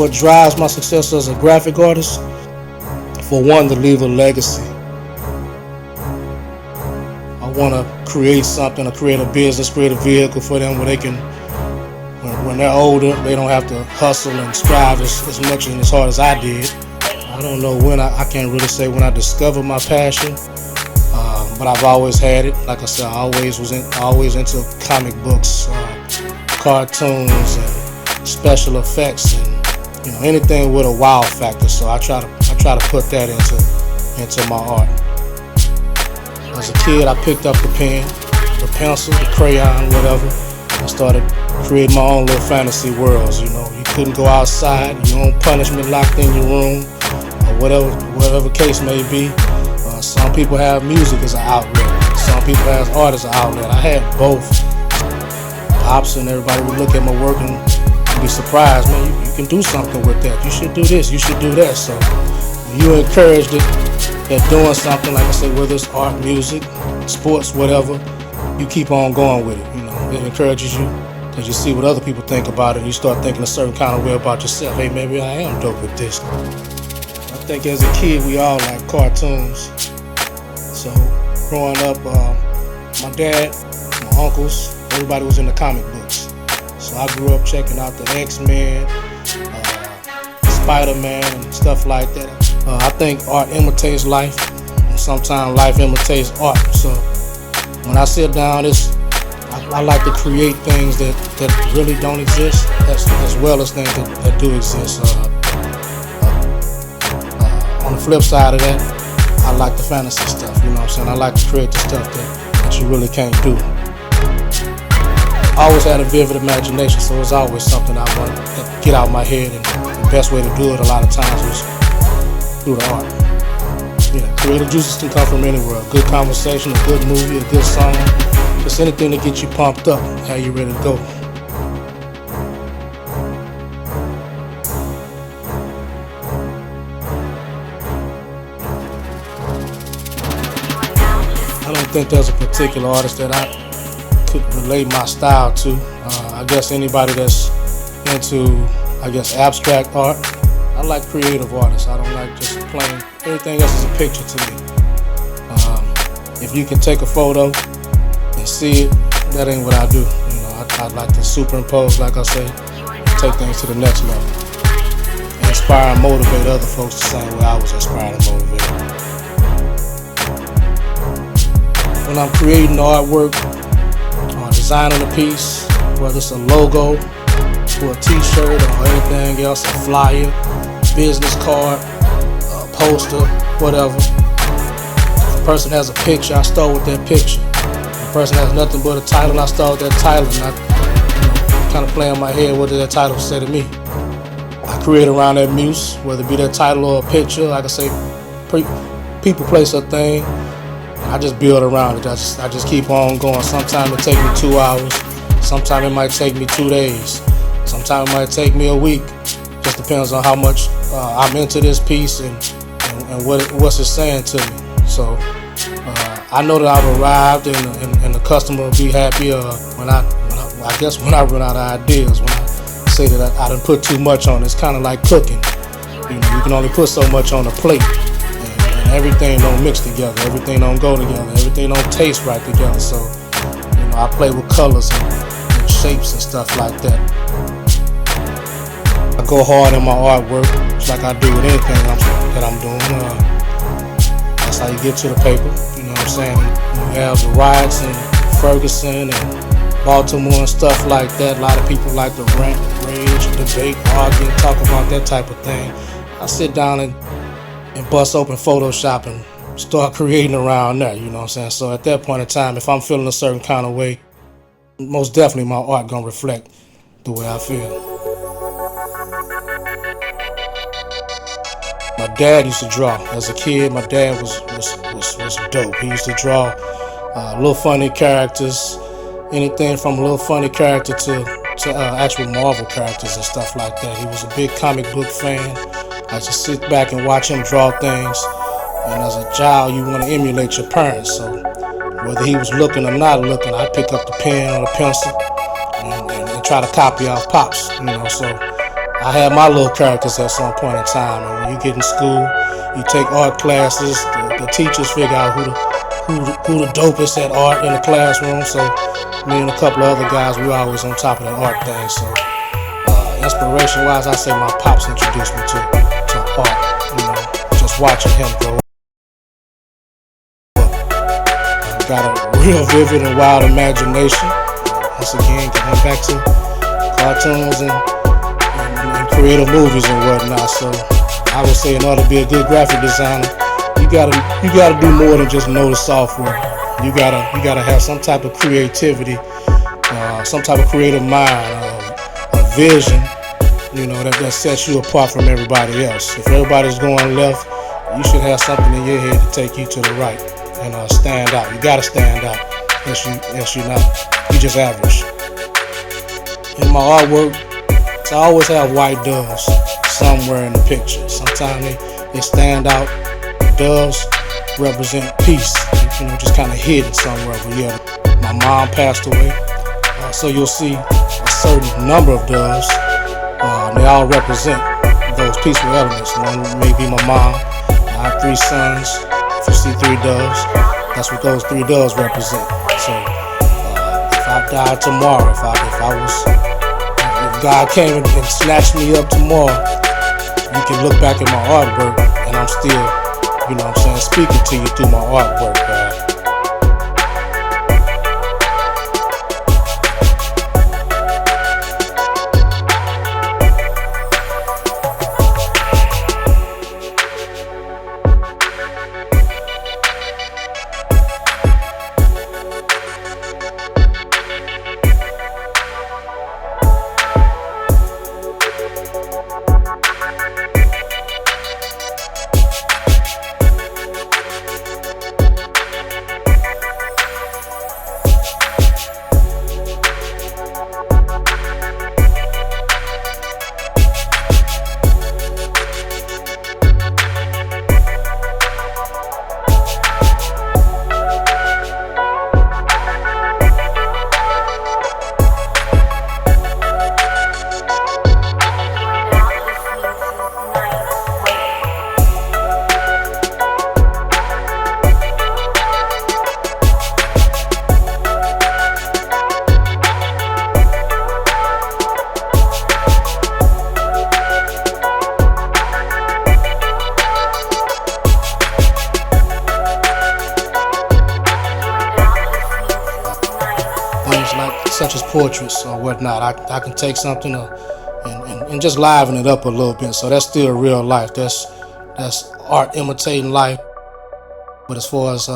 what drives my success as a graphic artist? For one, to leave a legacy. I want to create something, or create a business, create a vehicle for them where they can, when they're older, they don't have to hustle and strive as much and as hard as I did. I don't know when, I can't really say when I discovered my passion, but I've always had it. Like I said, I always into comic books, cartoons, and special effects, and anything with a wow factor. So I try to put that into my art. As a kid, I picked up the pen, the pencil, the crayon, whatever. I started creating my own little fantasy worlds. You couldn't go outside, your own punishment locked in your room, or whatever case may be. Some people have music as an outlet. Some people have art as an outlet. I had both. Pops and everybody would look at my work and be surprised. Man, you can do something with that. You should do this. You should do that. So you encouraged it at doing something, like I said, whether it's art, music, sports, whatever, you keep on going with it. It encourages you because you see what other people think about it, and you start thinking a certain kind of way about yourself. Hey, maybe I am dope with this. I think as a kid, we all like cartoons. So growing up, my dad, my uncles, everybody was into comic books. So I grew up checking out the X-Men, Spider-Man, and stuff like that. I think art imitates life, and sometimes life imitates art. So when I sit down, I like to create things that really don't exist, as well as things that do exist. On the flip side of that, I like the fantasy stuff. I like to create the stuff that you really can't do. I always had a vivid imagination, so it's always something I want to get out of my head, and the best way to do it a lot of times is through the art. Creative juices can come from anywhere. A good conversation, a good movie, a good song, just anything to get you pumped up, how you ready to go. I don't think there's a particular artist that I could relate my style to. I guess anybody that's into, abstract art. I like creative artists. I don't like just plain. Everything else is a picture to me. If you can take a photo and see it, that ain't what I do. I like to superimpose, like I say, take things to the next level. Inspire and motivate other folks the same way I was inspired and motivated. When I'm creating artwork or designing a piece, whether it's a logo or a t-shirt or anything else, a flyer, business card, a poster, whatever. If a person has a picture, I start with that picture. If a person has nothing but a title, I start with that title, and I kind of play in my head, what did that title say to me? I create around that muse, whether it be that title or a picture. Like I say, people, place, a thing. I just build around it. I just keep on going. Sometimes it takes me 2 hours. Sometimes it might take me 2 days. Sometimes it might take me a week. Just depends on how much I'm into this piece and what's it saying to me. So I know that I've arrived and the customer will be happy when I run out of ideas. When I say that I done put too much on, it's kind of like cooking. You can only put so much on a plate. Everything don't mix together, everything don't go together, everything don't taste right together. So, I play with colors and shapes and stuff like that. I go hard in my artwork, just like I do with anything that I'm doing. That's how you get to the paper, you know what I'm saying? You have the riots in Ferguson and Baltimore and stuff like that. A lot of people like to rant, rage, debate, argue, talk about that type of thing. I sit down and bust open Photoshop and start creating around that, you know what I'm saying? So at that point in time, if I'm feeling a certain kind of way, most definitely my art gonna reflect the way I feel. My dad used to draw. As a kid, my dad was dope. He used to draw little funny characters, anything from a little funny character to actual Marvel characters and stuff like that. He was a big comic book fan. I just sit back and watch him draw things, and as a child, you want to emulate your parents. So whether he was looking or not looking, I pick up the pen or the pencil and try to copy off Pops. So I had my little characters at some point in time. And when you get in school, you take art classes. The teachers figure out who the dopest at art in the classroom. So me and a couple of other guys, we were always on top of the art thing. So inspiration-wise, I say my pops introduced me to art. You know, just watching him grow up. Got a real vivid and wild imagination. Once again, going back to cartoons and creative movies and whatnot. So I would say in order to be a good graphic designer, you gotta do more than just know the software. You gotta have some type of creativity, some type of creative mind, a vision, you know, that sets you apart from everybody else. If everybody's going left, you should have something in your head to take you to the right and stand out. You gotta stand out. You just average. In my artwork, I always have white doves somewhere in the picture. Sometimes they stand out. Doves represent peace, you know, just kind of hidden somewhere. But yeah, my mom passed away, so you'll see a certain number of doves. They all represent those peaceful elements. One may be my mom. I have 3 sons. If you see 3 doves, that's what those 3 doves represent. So if I died tomorrow, if God came and snatched me up tomorrow, you can look back at my artwork and I'm still, you know what I'm saying, speaking to you through my artwork. Such as portraits or whatnot, I can take something and just liven it up a little bit. So that's still real life. That's art imitating life. But as far as